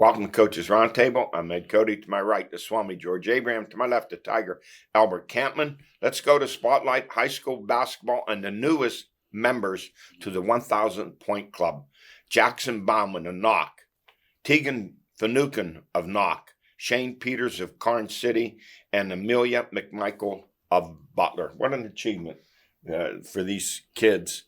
Welcome to Coach's Roundtable. I'm Ed Codi. To my right, the Swami George Abraham. To my left, the Tiger Albert Campman. Let's go to Spotlight High School Basketball and the newest members to the 1,000 Point Club. Jackson Bauman of Knock, Tegan Finucane of Knock, Shane Peters of Karn City, and Amelia McMichael of Butler. What an achievement for these kids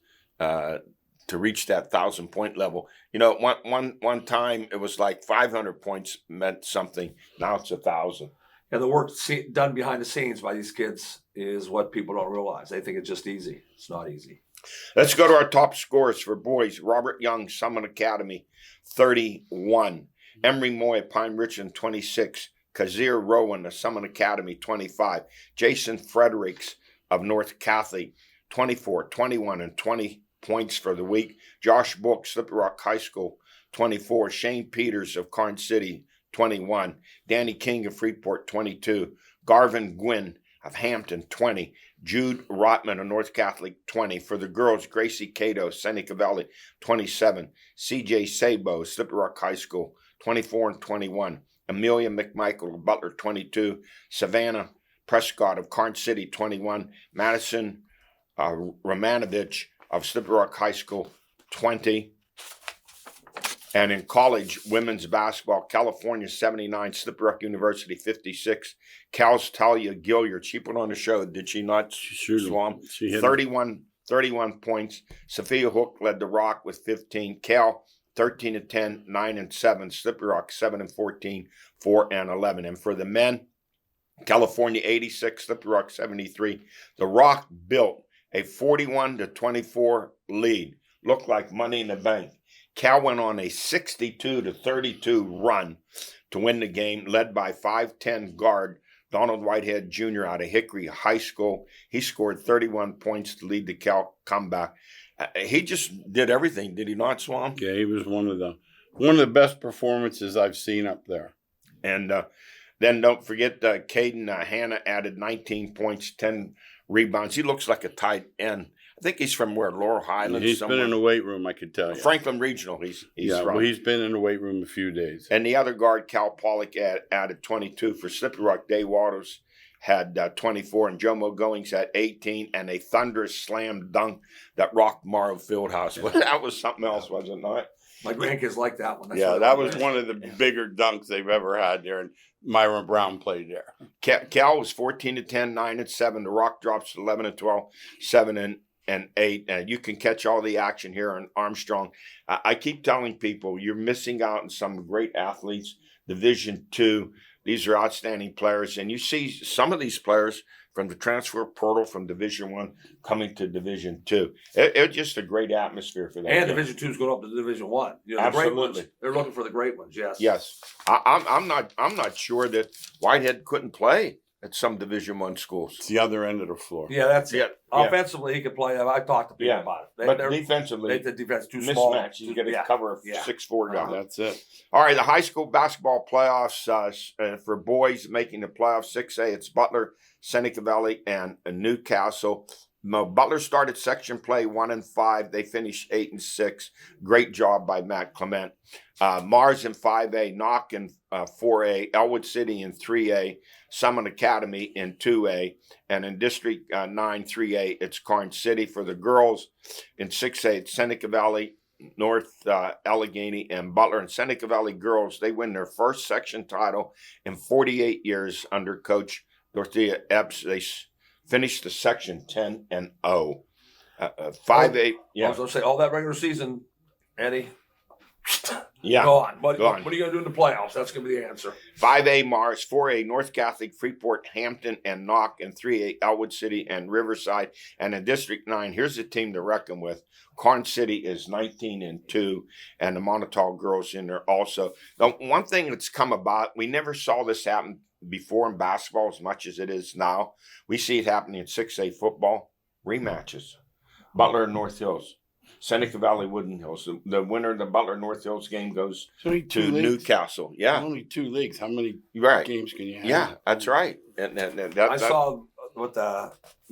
to reach that 1,000-point level. You know, one time it was like 500 points meant something. Now it's 1,000. And the work done behind the scenes by these kids is what people don't realize. They think it's just easy. It's not easy. Let's go to our top scorers for boys. Robert Young, Summit Academy, 31. Emery Moy of Pine Richland, 26. Kazir Rowan of Summit Academy, 25. Jason Fredericks of North Catholic, 24, 21, and 20 points for the week. Josh Book, Slippery Rock High School, 24. Shane Peters of Karn City, 21. Danny King of Freeport, 22. Garvin Gwynn of Hampton, 20. Jude Rotman of North Catholic, 20. For the girls, Gracie Cato, Seneca Valley, 27. CJ Sabo, Slippery Rock High School, 24 and 21. Amelia McMichael of Butler, 22. Savannah Prescott of Karn City, 21. Madison Romanovich of Slippery Rock High School, 20. And in college, women's basketball, California, 79, Slippery Rock University, 56. Cal's Talia Gilliard, she put on the show, did she not, Swam? She hit 31 points. Sophia Hook led the Rock with 15. Cal, 13 and 10, 9 and 7. Slippery Rock, 7 and 14, 4 and 11. And for the men, California, 86, Slippery Rock, 73. The Rock built a 41-24 lead. Looked like money in the bank. Cal went on a 62-32 run to win the game, led by 5'10 guard Donald Whitehead Jr. out of Hickory High School. He scored 31 points to lead the Cal comeback. He just did everything, did he not, Swam? Yeah, he was one of the best performances I've seen up there. And then don't forget Caden Hanna added 19 points, 10 rebounds. He looks like a tight end. I think he's from Laurel Highlands. He's somewhere. been in the weight room, I could tell you. Franklin Regional. He's from. Well, he's been in the weight room a few days. And the other guard, Cal Pollock, added 22 for Slippery Rock. Day Waters had 24, and Jomo Goings had 18, and a thunderous slam dunk that rocked Morrow Fieldhouse. Well, that was something else, was it not? My grandkids like that one. That was one of the bigger dunks they've ever had there, and Myron Brown played there. Cal was 14 and 10, 9 and 7. The Rock drops 11 and 12, 7 and 8. You can catch all the action here on Armstrong. I keep telling people you're missing out on some great athletes. Division II, these are outstanding players, and you see some of these players from the transfer portal from Division I coming to Division II. It's just a great atmosphere for that. And Division II is going up to Division I. You know, Absolutely. the great ones, they're looking for the great ones. Yes. Yes, I'm not sure that Whitehead couldn't play at some Division I schools. It's the other end of the floor. Yeah, that's it. Yeah. Offensively, he could play. I've talked to people about it. But defensively, the defense too small. Mismatch. You get a cover of 6'4" guy. That's it. All right, the high school basketball playoffs for boys making the playoffs, 6A, it's Butler, Seneca Valley, and Newcastle. Butler started section play 1-5. They finished 8-6. Great job by Matt Clement. Mars in 5A, Knock in 4A, Elwood City in 3A, Summit Academy in 2A, and in District 9 3A, it's Karn City. For the girls in 6A, it's Seneca Valley, North Allegheny, and Butler. And Seneca Valley girls, they win their first section title in 48 years under Coach Dorothea Epps. They finished the section 10-0. 5A, I was going to say, all that regular season, Eddie, yeah, gone. What gone. are you going to do in the playoffs? That's going to be the answer. 5A Mars, 4A North Catholic, Freeport, Hampton, and Knock, and 3A Elwood City and Riverside. And in District 9, here's a team to reckon with. Karn City is 19-2, and the Montauk girls in there also. Now, one thing that's come about, we never saw this happen before in basketball as much as it is now. We see it happening in 6A football, rematches. Butler and North Hills. Seneca Valley, Woodland Hills. The winner of the Butler North Hills game goes to Newcastle. Yeah. Only 2 leagues. How many right. games can you have? Yeah, that's right. And I saw what the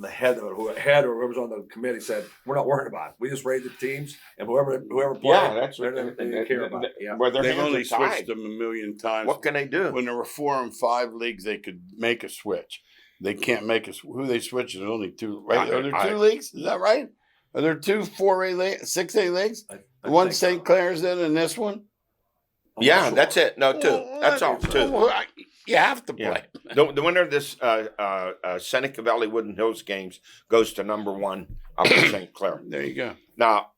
head of it, whoever's on the committee said, we're not worried about it. We just rated the teams, and whoever plays, Yeah, that's what they care about it. Yeah. Where their They've hands only are tied. switched them a million times. What can they do? When there were 4 and 5 leagues, they could make a switch. They can't make a who they switch. There's only 2. Right? Are there 2 leagues? Is that right? Are there 2 4A leagues, 6A leagues? I One think St. Clair's in, and this one. I'm Yeah, not sure. that's it. No, 2. That's all. 2. Well, you have to Yeah. play. The winner of this Seneca Valley Woodland Hills games goes to number 1 up in St. Clair. There you go. Now,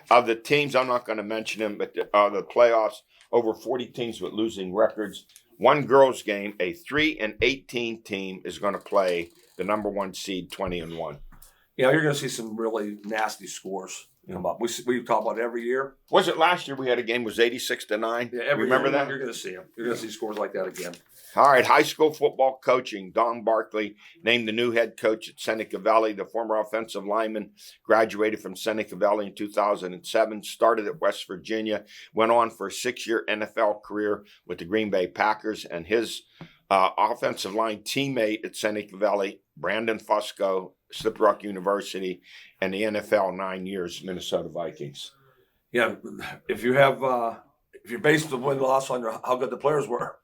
of the teams, I'm not going to mention them, but the playoffs, over 40 teams with losing records. One girls' game, a 3-18 team is going to play the number 1 seed, 20-1. Yeah, you're going to see some really nasty scores come up. We talk about it every year. Was it last year we had a game was 86-9? Yeah, every Remember year that? you're going to see them. You're going to see scores like that again. All right, high school football coaching. Don Barkley named the new head coach at Seneca Valley. The former offensive lineman graduated from Seneca Valley in 2007, started at West Virginia, went on for a 6-year NFL career with the Green Bay Packers, and his offensive line teammate at Seneca Valley, Brandon Fusco, Slip Rock University, and the NFL 9 years, Minnesota Vikings. Yeah, if you're based the win-loss on how good the players were,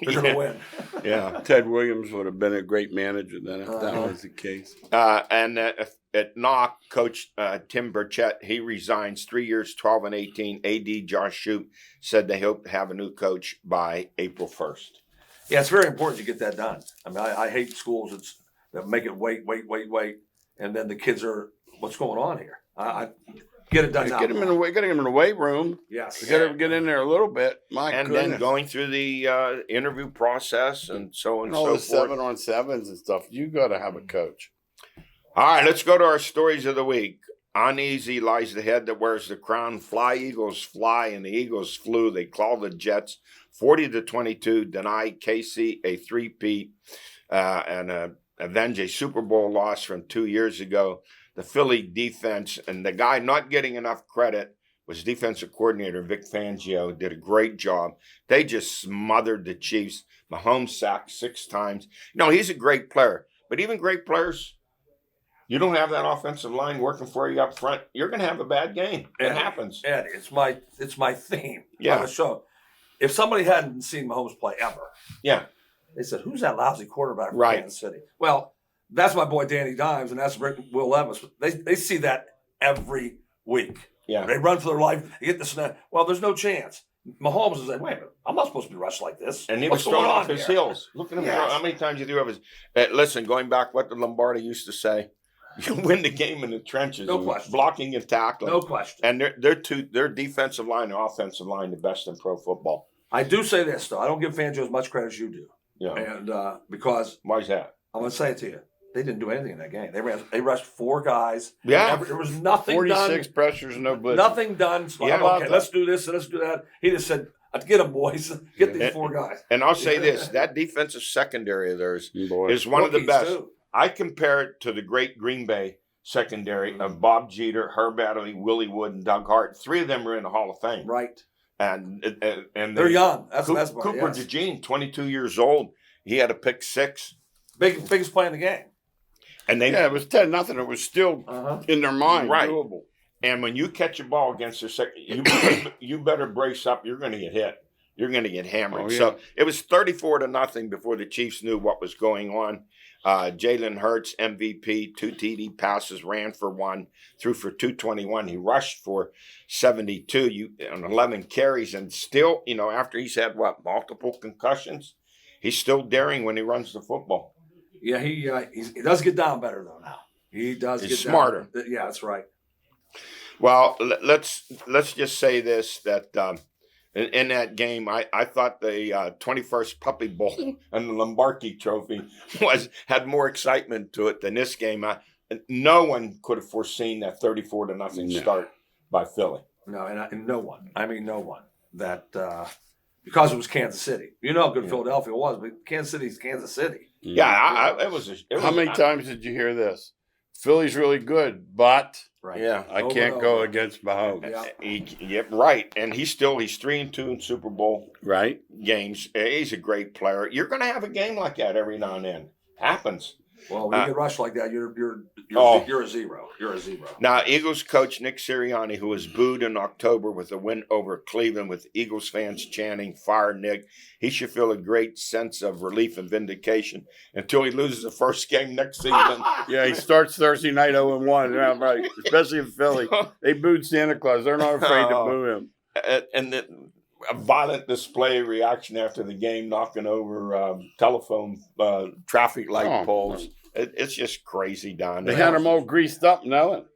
they're going to win. Yeah. Ted Williams would have been a great manager then if that was the case. And at Knock, Coach Tim Burchett, he resigns 3 years, 12-18. AD Josh Shoup said they hope to have a new coach by April 1st. Yeah, it's very important to get that done. I mean, I hate schools that make it wait, and then the kids are, what's going on here? I get it done now. Get him in the weight room. Yes. You got to get in there a little bit. And then going through the interview process and so on and all so the forth. 7-on-7s and stuff. You got to have a coach. All right, let's go to our stories of the week. Uneasy lies the head that wears the crown. Fly Eagles fly, and the Eagles flew. They clawed the Jets 40-22, deny KC a three-peat, and avenge a Super Bowl loss from 2 years ago. The Philly defense, and the guy not getting enough credit was defensive coordinator Vic Fangio, did a great job. They just smothered the Chiefs. Mahomes sacked 6 times. No, he's a great player, but even great players, you don't have that offensive line working for you up front, you're going to have a bad game. It happens. Eddie, it's my theme. Yeah. On the show. If somebody hadn't seen Mahomes play ever, Yeah. they said, "Who's that lousy quarterback from Right. Kansas City?" Well, that's my boy Danny Dimes, and that's Will Levis. They see that every week. Yeah. They run for their life. They get the snap. Well, there's no chance. Mahomes is like, wait a minute, I'm not supposed to be rushed like this. And he What's was thrown going off on his here? heels. Look at him. Yes. Throw. How many times you threw off his... listen, going back, what did Lombardi used to say? You win the game in the trenches. No and question. Blocking and tackling. No question. And their defensive line and offensive line the best in pro football. I do say this, though. I don't give Fangio as much credit as you do. Yeah. And because Why is that? I'm going to say it to you. They didn't do anything in that game. They rushed 4 guys. Yeah. There was nothing 46 done. pressures, no blitz. Nothing done. So Yeah. okay, let's do this and let's do that. He just said, get them, boys. Get these 4 guys. And I'll say this, that defensive secondary of theirs Boy. is one of the Rookies, best. too. I compare it to the great Green Bay secondary of Bob Jeter, Herb Adderley, Willie Wood, and Doug Hart. 3 of them are in the Hall of Fame. Right. And They're young. That's Cooper yes. DeJean, 22 years old. He had a pick 6. Biggest play in the game. And they Yeah, it was 10-0. It was still in their mind Right. doable. And when you catch a ball against their second, you better brace up. You're going to get hit. You're going to get hammered. Oh, yeah. So it was 34-0 before the Chiefs knew what was going on. Jalen Hurts, MVP, 2 TD passes, ran for 1, threw for 221. He rushed for 72 on 11 carries. And still, after he's had, multiple concussions, he's still daring when he runs the football. Yeah, he does get down better, though, now. He does He's get smarter. Down. Yeah, that's right. Well, let's just say this, that in that game, I thought the 21st Puppy Bowl and the Lombardi Trophy had more excitement to it than this game. No one could have foreseen that 34-0 start by Philly. No, and no one. I mean, no one. That because it was Kansas City. You know how good Philadelphia was, but Kansas City's Kansas City. Yeah, it was. How many times did you hear this? Philly's really good, but Right. Yeah. I Over can't and go over. against Mahomes. Yeah. Right. And he's 3-2 in Super Bowl Right? games. He's a great player. You're going to have a game like that every now and then. Happens. Well, when you get rushed like that, you're a zero. You're a zero. Now, Eagles coach Nick Sirianni, who was booed in October with a win over Cleveland with Eagles fans chanting, "Fire Nick," he should feel a great sense of relief and vindication until he loses the first game next season. Yeah, he starts Thursday night 0-1. Yeah, right. Especially in Philly. They booed Santa Claus. They're not afraid to boo him. And a violent display reaction after the game, knocking over telephone traffic light poles. It's just crazy down there. They had them all greased up, knowing.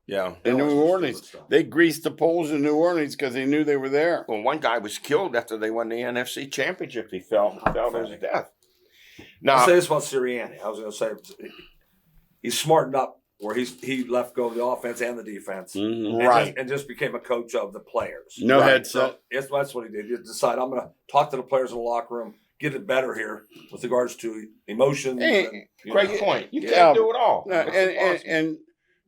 Yeah. In New Orleans. They greased the poles in New Orleans because they knew they were there. Well, one guy was killed after they won the NFC Championship. He fell to his death. Now, I'll say this about Sirianni. I was going to say he's smartened up where he left go of the offense and the defense. Mm-hmm. And just became a coach of the players. No headset. So that's what he did. He decided, I'm going to talk to the players in the locker room, get it better here with regards to emotions. Great point. You can't do it all. No, and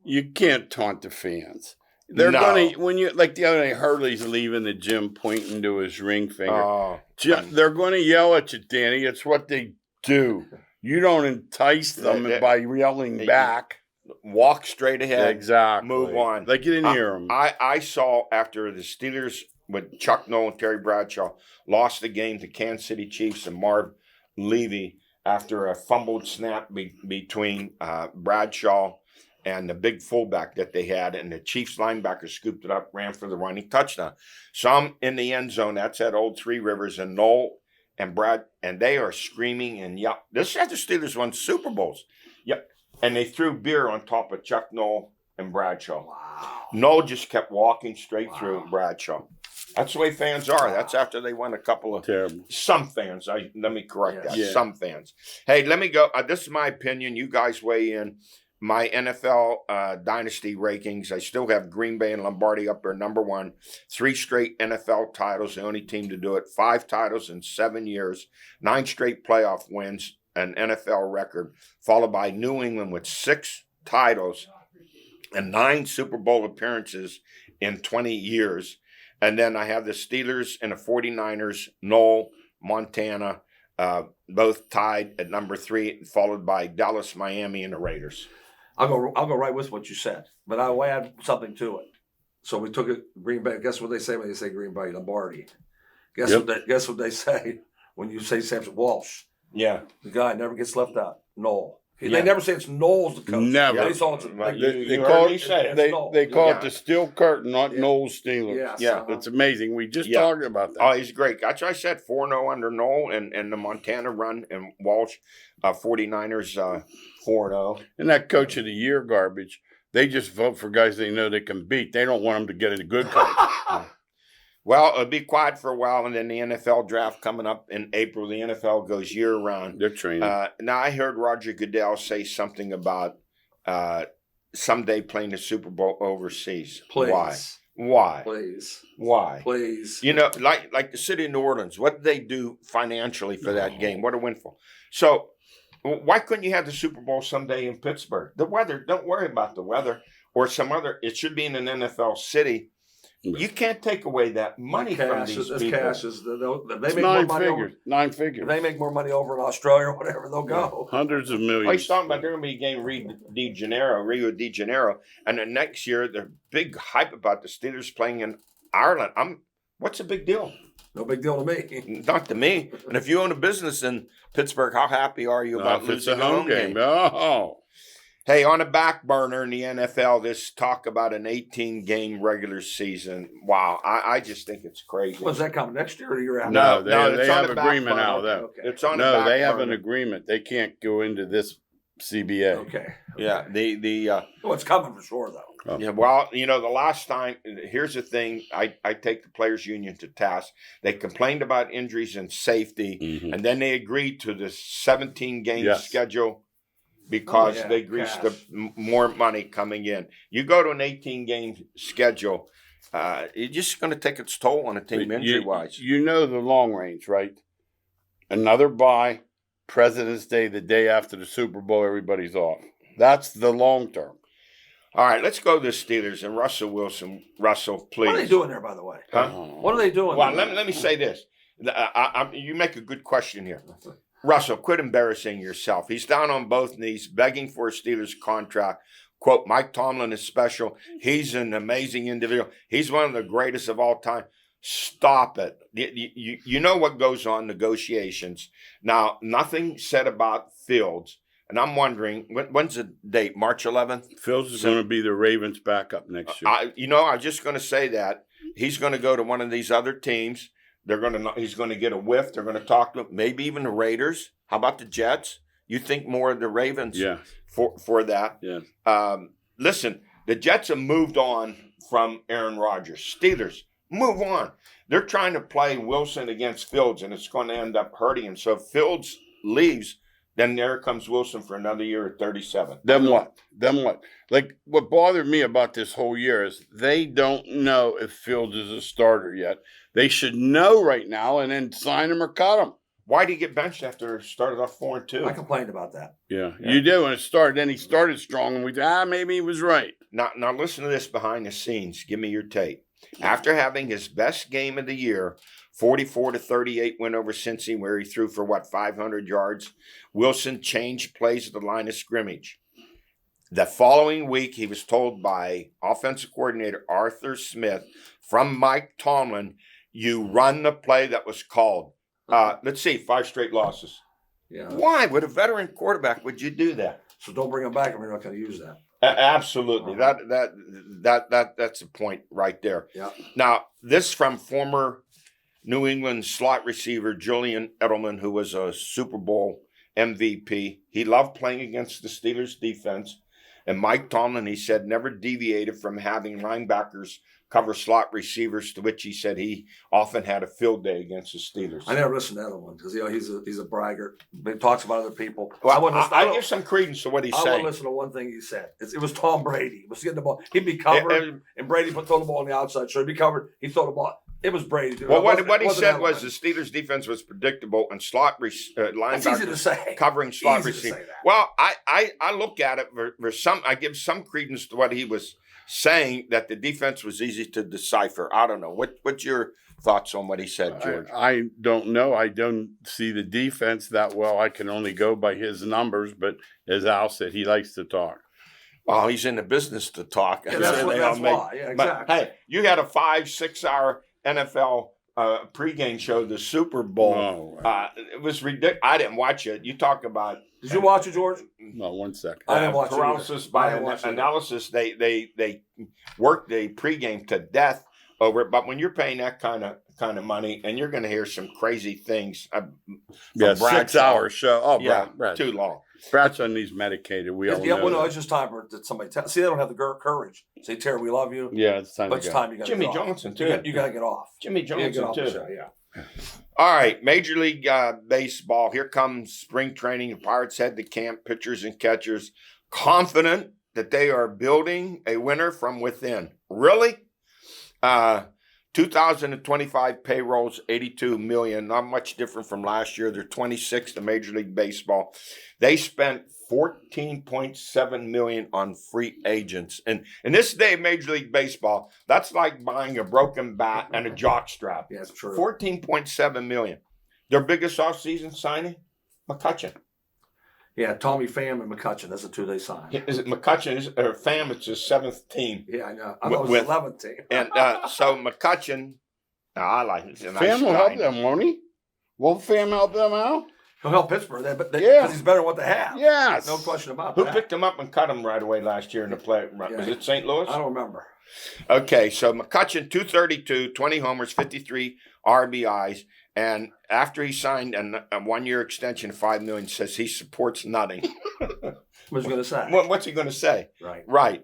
you can't taunt the fans. They're going to, when you, like the other day, Hurley's leaving the gym pointing to his ring finger. They're going to yell at you, Danny. It's what they do. You don't entice them by yelling back. Walk straight ahead. Exactly. Move on. They didn't hear them. I saw after the Steelers with Chuck Noll and Terry Bradshaw lost the game to Kansas City Chiefs and Marv Levy after a fumbled snap between Bradshaw and the big fullback that they had, and the Chiefs linebacker scooped it up, ran for the running touchdown. Some in the end zone. That's at Old Three Rivers, and Noll and Brad, and they are screaming and yelling. This had the Steelers won Super Bowls. Yep. And they threw beer on top of Chuck Noll and Bradshaw. Wow. Noll just kept walking straight through Bradshaw. That's the way fans are. That's after they won a couple of some fans. Let me correct that. Yeah. Some fans. Hey, let me go. This is my opinion. You guys weigh in. My NFL dynasty rankings. I still have Green Bay and Lombardi up there, number one. 3 straight NFL titles, the only team to do it. 5 titles in 7 years. 9 straight playoff wins. An NFL record, followed by New England with 6 titles and 9 Super Bowl appearances in 20 years. And then I have the Steelers and the 49ers, Noll, Montana, both tied at number 3, followed by Dallas, Miami, and the Raiders. I'll go right with what you said, but I'll add something to it. So we took it Green Bay. Guess what they say when they say Green Bay? Lombardi. Guess what they say when you say Samson Walsh? Yeah. The guy never gets left out. Noll. They never say it's Noll's the coach. Never. They call it They call it the Steel Curtain, not Noll's Steelers. Yes. Yeah. It's amazing. We just talked about that. Oh, he's great. That's what I said, 4-0 under Noll and the Montana run and Walsh, 49ers 4-0. And that coach of the year garbage, they just vote for guys they know they can beat. They don't want them to get a good coach. Well, it'll be quiet for a while, and then the NFL draft coming up in April. The NFL goes year-round. They're training. Now, I heard Roger Goodell say something about someday playing the Super Bowl overseas. Please. Why? Please. Why? Please. You know, like the city of New Orleans, what did they do financially for that game? What a windfall. So why couldn't you have the Super Bowl someday in Pittsburgh? The weather, don't worry about the weather. Or some other, it should be in an NFL city. You can't take away that money from these people. They make more money 9 figures. If they make more money over in Australia or whatever, they'll go. Hundreds of millions. Oh, he's talking about they're going to be a game Rio de Janeiro. And then next year, the big hype about the Steelers playing in Ireland. What's the big deal? No big deal to me. Not to me. And if you own a business in Pittsburgh, how happy are you about losing a home game? Oh. Hey, on the back burner in the NFL, this talk about an 18-game regular season. Wow, I just think it's crazy. When's that coming? Next year or the year after? No, they have an agreement out of that. Okay. It's on the back they have burner. an agreement. They can't go into this CBA. Okay. Yeah, it's coming for sure, though. Yeah, well, the last time, here's the thing, I take the Players Union to task. They complained about injuries and safety, and then they agreed to the 17-game schedule because they greased more money coming in. You go to an 18-game schedule, it's just going to take its toll on a team injury-wise. You know the long range, right? Another bye, President's Day, the day after the Super Bowl, everybody's off. That's the long term. All right, let's go to the Steelers and Russell Wilson. Russell, please. What are they doing there, by the way? Huh? What are they doing? Well, let me say this. You make a good question here. Russell, quit embarrassing yourself. He's down on both knees, begging for a Steelers contract. Quote, Mike Tomlin is special. He's an amazing individual. He's one of the greatest of all time. Stop it. You know what goes on negotiations. Now, nothing said about Fields. And I'm wondering, when's the date? March 11th? Fields is going to be the Ravens' backup next year. I was just going to say that. He's going to go to one of these other teams. He's going to get a whiff. They're going to talk to him, maybe even the Raiders. How about the Jets? You think more of the Ravens for that? Yeah. Listen, the Jets have moved on from Aaron Rodgers. Steelers, move on. They're trying to play Wilson against Fields, and it's going to end up hurting him. So if Fields leaves, then there comes Wilson for another year at 37. Then what? Like, what bothered me about this whole year is they don't know if Fields is a starter yet. They should know right now and then sign him or cut him. Why did he get benched after it started off 4-2? I complained about that. Yeah, you did when it started. Then he started strong, and we maybe he was right. Now listen to this behind the scenes. Give me your take. After having his best game of the year, 44-38 win over Cincy, where he threw for 500 yards. Wilson changed plays at the line of scrimmage. The following week, he was told by offensive coordinator Arthur Smith from Mike Tomlin, you run the play that was called. Let's see, 5 straight losses. Yeah. Why? With a veteran quarterback, would you do that? So don't bring him back if we're not going to use that. Absolutely. That's a point right there. Yeah. Now, this from former New England slot receiver Julian Edelman, who was a Super Bowl MVP. He loved playing against the Steelers defense. And Mike Tomlin, he said, never deviated from having linebackers cover slot receivers, to which he said he often had a field day against the Steelers. I never listened to that one because he's a braggart. He talks about other people. Well, I give some credence to what he's saying. I want to listen to one thing he said. It was Tom Brady. He was getting the ball. He'd be covered, and Brady throw the ball on the outside. So he'd be covered. He'd throw the ball. It was Brady. Dude. Well, what he said was the Steelers' defense was predictable and linebackers covering slot receivers. Well, I look at it for some. I give some credence to what he was saying, that the defense was easy to decipher. I don't know. What's your thoughts on what he said, George? I don't know. I don't see the defense that well. I can only go by his numbers. But as Al said, he likes to talk. Well, he's in the business to talk. Yeah, that's why. Yeah, exactly. But, hey, you had a 5-6 hour NFL pregame show, the Super Bowl. Oh, it was ridiculous. I didn't watch it. You talk about. Did you watch it, George? No, 1 second. I didn't watch paralysis by analysis. They worked the pregame to death over it. But when you're paying that kind of money, and you're going to hear some crazy things. Yeah, 6 hour show. Oh, yeah, Brad. Too long. Brad's on these medicated. We all know. Well, no, it's just time for somebody. See, they don't have the courage. Say, Terry, we love you. Yeah, it's time. But it's time you got to Jimmy Johnson too. You got to get off. Jimmy Johnson too. Yeah. All right, Major League Baseball. Here comes spring training. The Pirates head to camp, pitchers and catchers, confident that they are building a winner from within. Really? 2025 payrolls, $82 million. Not much different from last year. They're 26th in Major League Baseball. They spent $14.7 million on free agents. And in this day of Major League Baseball, that's like buying a broken bat and a jockstrap. Yeah, that's true. $14.7 million. Their biggest offseason signing? McCutchen. Yeah, Tommy Pham and McCutchen. That's the two they signed. Is it McCutchen or Pham? It's his 7th team. Yeah, I know. I thought it was 11th team. And so McCutchen, I like it. Pham will help them, won't he? Will Pham help them out? He'll help Pittsburgh because he's better than what they have. Yes. No question about that. Who picked picked him up and cut him right away last year in the play? Yeah. Was it St. Louis? I don't remember. Okay, so McCutchen, 232, 20 homers, 53 RBIs. And after he signed a 1-year extension of $5 million, says he supports nothing. What's he going to say? What's he going to say? Right.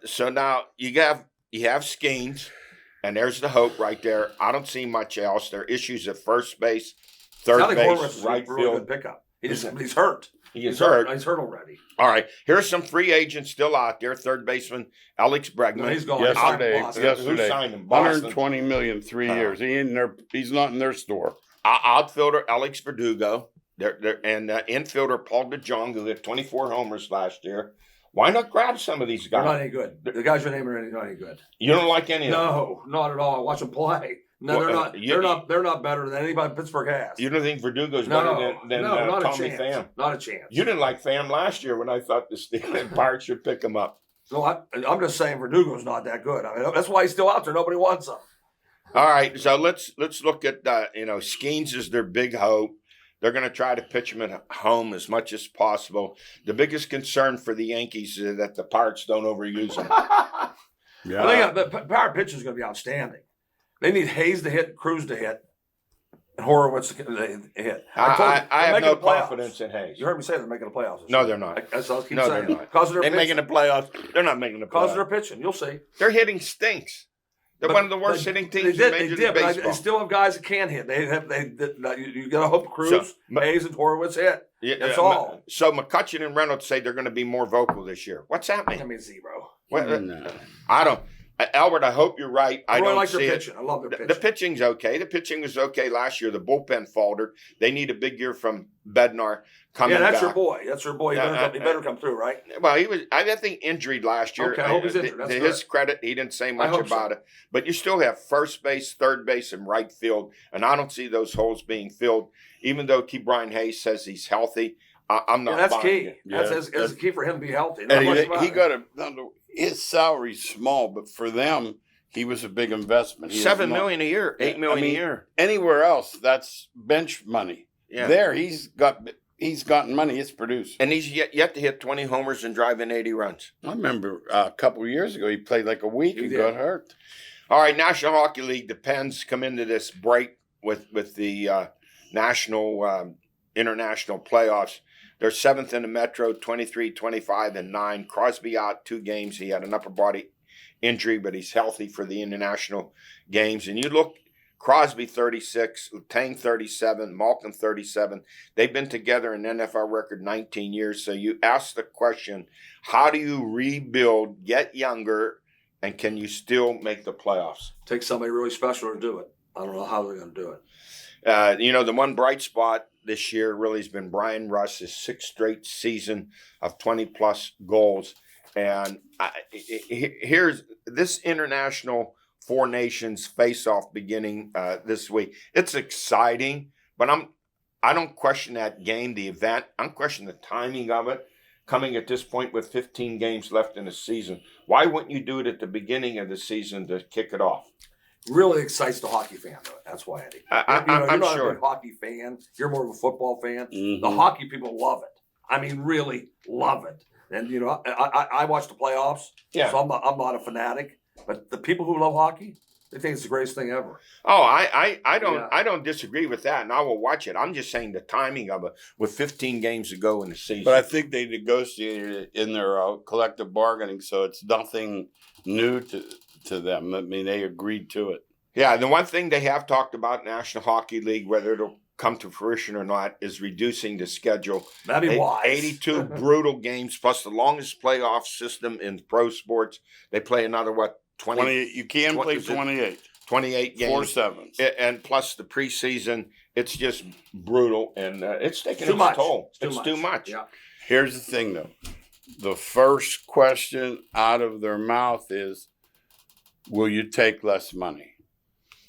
So now you have Skeens, and there's the hope right there. I don't see much else. There are issues at first base, third base, right field. Really good pickup. He's hurt. He's hurt. He's hurt already. All right. Here's some free agents still out there. Third baseman Alex Bregman. No, he's gone. Yesterday. Who signed him? Boston. $120 million, 3 years. He's not in their store. Outfielder Alex Verdugo. And infielder Paul DeJong, who hit 24 homers last year. Why not grab some of these guys? They're not any good. The guys you're naming are not any good. You don't like any of them? No, not at all. I watch them play. No, they're not. You- They're not better than anybody Pittsburgh has. You don't think Verdugo's No, better than not Tommy a chance. Pham? Not a chance. You didn't like Pham last year when I thought the Pirates should pick him up. No, I'm just saying Verdugo's not that good. I mean, that's why he's still out there. Nobody wants him. All right, so let's look at Skeens is their big hope. They're going to try to pitch him at home as much as possible. The biggest concern for the Yankees is that the Pirates don't overuse him. Yeah. Well, the power pitching is going to be outstanding. They need Hayes to hit, Cruz to hit, and Horowitz to hit. I have no the playoffs. confidence in Hayes. You heard me say they're making the playoffs. No, they're not. That's all I keep No, saying. they're not. Because of their They're pitching. making the playoffs. They're not making the Because of playoffs. their pitching. You'll see. Their hitting stinks. They're But- one of the worst hitting teams They in did, Major they League did, but Baseball. they still have guys that can hit. You got to hope Cruz, Hayes, and Horowitz hit. That's all. So McCutcheon and Reynolds say they're going to be more vocal this year. What's that mean? I mean, zero. No. I don't. Albert, I hope you're right. I I don't like see their it. pitching. I love their pitching. The pitching's okay. The pitching was okay last year. The bullpen faltered. They need a big year from Bednar coming yeah, that's back. your boy. That's your boy. He better come through, right? Well, he was, I think, injured last year. Okay, I hope he's injured. That's To good. his credit, he didn't say much hope so. about it. But you still have first base, third base, and right field, and I don't see those holes being filled. Even though Key Brian Hayes says he's healthy, I'm not. Yeah, that's buying key. it. That's key for him to be healthy. Not And much about he it. got his salary's small, but for them, he was a big investment. He was $7 million a year, $8 million a year. Anywhere else, that's bench money. Yeah. There, he's gotten money. It's produced. And he's yet to hit 20 homers and drive in 80 runs. I remember a couple of years ago, he played like a week He and did. got hurt. All right, National Hockey League, the Pens come into this break with the national international playoffs. They're seventh in the Metro, 23, 25, and 9. Crosby out 2 games. He had an upper body injury, but he's healthy for the international games. And you look, Crosby 36, Tang 37, Malkin 37. They've been together in NFL record 19 years. So you ask the question, how do you rebuild, get younger, and can you still make the playoffs? Take somebody really special to do it. I don't know how they're going to do it. The one bright spot this year really has been Brian Russ, his 6th straight season of 20-plus goals. And here's this international 4 nations face-off beginning this week. It's exciting, but I don't question that game, the event. I'm questioning the timing of it, coming at this point with 15 games left in the season. Why wouldn't you do it at the beginning of the season to kick it off? Really excites the hockey fan, though. That's why, Eddie. I'm you're not sure. a big hockey fan. You're more of a football fan. Mhm. The hockey people love it. I mean, really love it. And I watch the playoffs, Yeah. so I'm not a fanatic. But the people who love hockey, they think it's the greatest thing ever. Oh, I don't Yeah. I don't disagree with that, and I will watch it. I'm just saying the timing of it with 15 games to go in the season. But I think they negotiated it in their collective bargaining, so it's nothing new to them. I mean, they agreed to it. Yeah, the one thing they have talked about National Hockey League, whether it'll come to fruition or not, is reducing the schedule. That'd be wise. 82 brutal games plus the longest playoff system in pro sports. They play another 20, you can What play is it? 28. 28 games. 4 sevens. And plus the preseason, it's just brutal, and it's taking Too its much. toll. It's Too much. Yeah. Here's the thing, though. The first question out of their mouth is, will you take less money?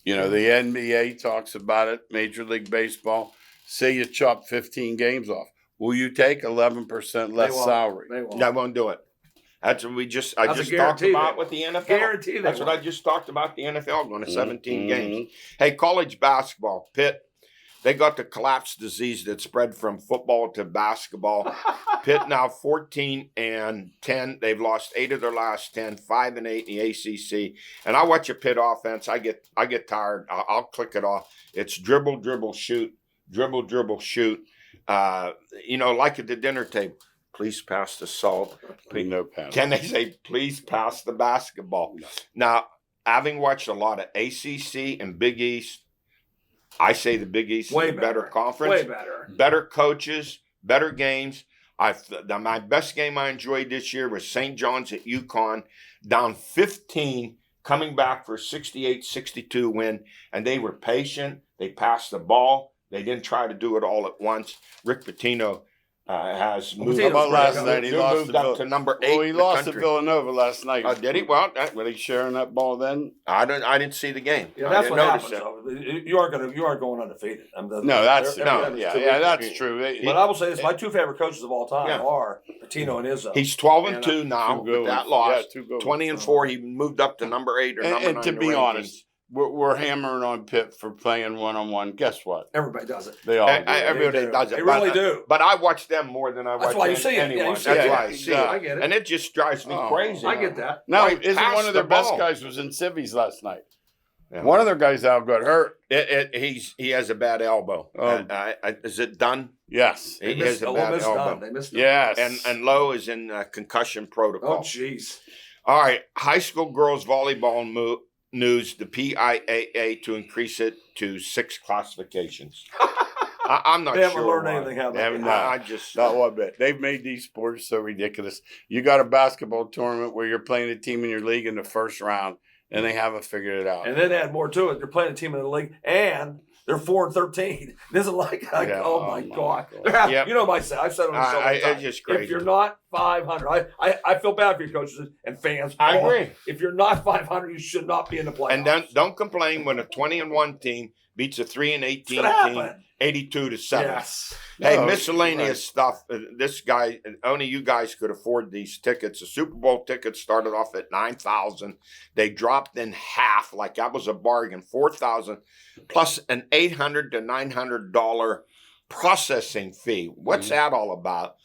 You know, the NBA talks about it, Major League Baseball. Say you chop 15 games off. Will you take 11% less They won't. salary? They won't. I won't do it. That's what I That's just a talked guarantee about they with the NFL. Guarantee they That's what I won't. just talked about the NFL going to 17 Mhm. games. Hey, college basketball, Pitt, they got the collapse disease that spread from football to basketball. Pitt now 14-10. They've lost 8 of their last 10, 5-8 in the ACC. And I watch a Pitt offense. I get tired. I'll click it off. It's dribble, dribble, shoot, dribble, dribble, shoot. Like at the dinner table. Please pass the salt. No pass. Can they say, please pass the basketball? No. Now, having watched a lot of ACC and Big East, I say the Big East Way is a better better. conference, Way better. better coaches, better games. My best game I enjoyed this year was St. John's at UConn, down 15, coming back for a 68-62 win, and they were patient. They passed the ball. They didn't try to do it all at once. Rick Pitino has Well, moved, Patino's How about last great. night? He they lost moved to up to number 8 Well, he in the lost to country. Villanova last night. Did he? Well, Were they sharing that ball then? I didn't see the game. Yeah, I that's didn't what notice happens. that. Though. You aren't going undefeated. No, that's Everybody's true. But I will say this: my two favorite coaches of all time Yeah. are Patino and Izzo. He's 12-2 And, now two good with that ones. loss. Yeah, two good 20-4. He moved up to number 8 or number 9. And to in the be rankings. honest, we're hammering on Pitt for playing one-on-one. Guess what? Everybody does it. They all do. Everybody does it. They really do. But I watch them more than I watch That's why you see it. anyone. Yeah, you see That's it. why I see it. I get it. And it just drives me crazy. I get that. Now, Right, isn't pass one of their the best ball. guys was in civvies last night? Yeah. One of their guys out got hurt. He has a bad elbow. Is it done? Yes. He has a bad elbow. They missed him. Yes. And Lowe is in concussion protocol. Oh, jeez. All right, high school girls volleyball news, the PIAA to increase it to 6 classifications. I'm not They haven't sure learned why. anything, have They they? haven't. I just Not one bit. They've made these sports so ridiculous. You got a basketball tournament where you're playing a team in your league in the first round, and they haven't figured it out. And then add more to it. They're playing a team in the league, and they're 4-13. It isn't like Yeah, oh my god. Yep. You know my say. I've said it on the show many it's times. just crazy. If you're not 500, I feel bad for your coaches and fans. I agree. If you're not 500, you should not be in the playoffs. And don't complain when a 20-1 team beats a 3-18 It's gonna team, happen. 82-7. Yes. Hey, No, miscellaneous right. stuff. This guy, only you guys could afford these tickets. The Super Bowl tickets started off at $9,000. They dropped in half, like that was a bargain, $4,000 plus an $800 to $900 processing fee. What's that all about?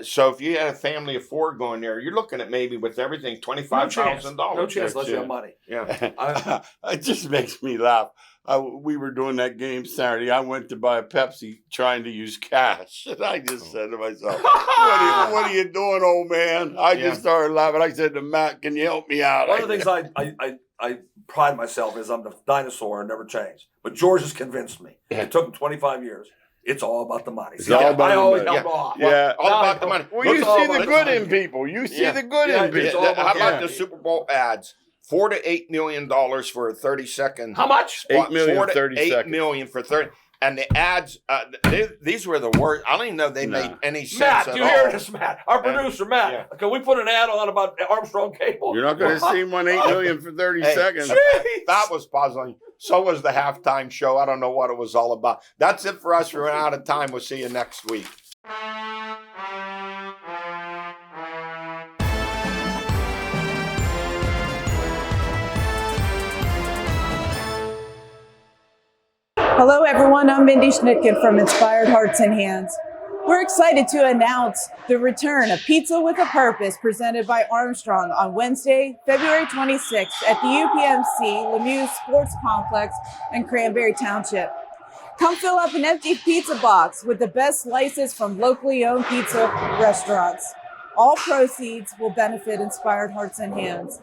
So if you had a family of 4 going there, you're looking at maybe with everything $25,000. No chance unless you have money. Yeah. It just makes me laugh. We were doing that game Saturday. I went to buy a Pepsi trying to use cash. And I just said to myself, what are you doing, old man? I just started laughing. I said to Matt, can you help me out? One of the things I pride myself is I'm the dinosaur and never changed. But George has convinced me. It took him 25 years. It's all about the money. It's all about I the always money. held off. Yeah. All about the money. Well, you It's all see about the the good money. in people. You see Yeah. the good Yeah, in it's people. all about How about the the Super Bowl ads? $4 to $8 million for a 30-second. How much? 8 million, 4 to 30 8 seconds. million for 30. And the ads, these were the worst. I don't even know if they made any sense Matt, at you all. hear this, Matt? Our producer, Matt. Yeah. Can we put an ad on about Armstrong cable? You're not going to see him on 8 million for 30 Hey, seconds. That was puzzling. So was the halftime show. I don't know what it was all about. That's it for us. We're out of time. We'll see you next week. Hello everyone, I'm Mindy Schnitkin from Inspired Hearts and Hands. We're excited to announce the return of Pizza with a Purpose presented by Armstrong on Wednesday, February 26th at the UPMC Lemieux Sports Complex in Cranberry Township. Come fill up an empty pizza box with the best slices from locally owned pizza restaurants. All proceeds will benefit Inspired Hearts and Hands.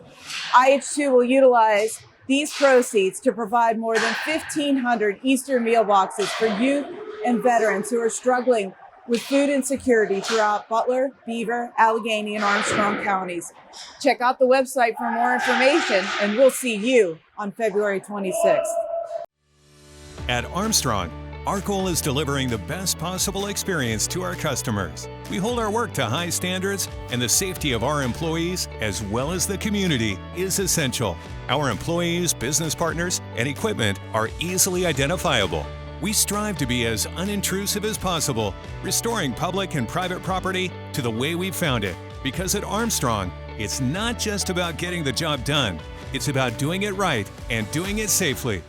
IH2 will utilize these proceeds to provide more than 1,500 Easter meal boxes for youth and veterans who are struggling with food insecurity throughout Butler, Beaver, Allegheny, and Armstrong counties. Check out the website for more information, and we'll see you on February 26th. At Armstrong, our goal is delivering the best possible experience to our customers. We hold our work to high standards, and the safety of our employees, as well as the community, is essential. Our employees, business partners, and equipment are easily identifiable. We strive to be as unintrusive as possible, restoring public and private property to the way we found it. Because at Armstrong, it's not just about getting the job done, it's about doing it right and doing it safely.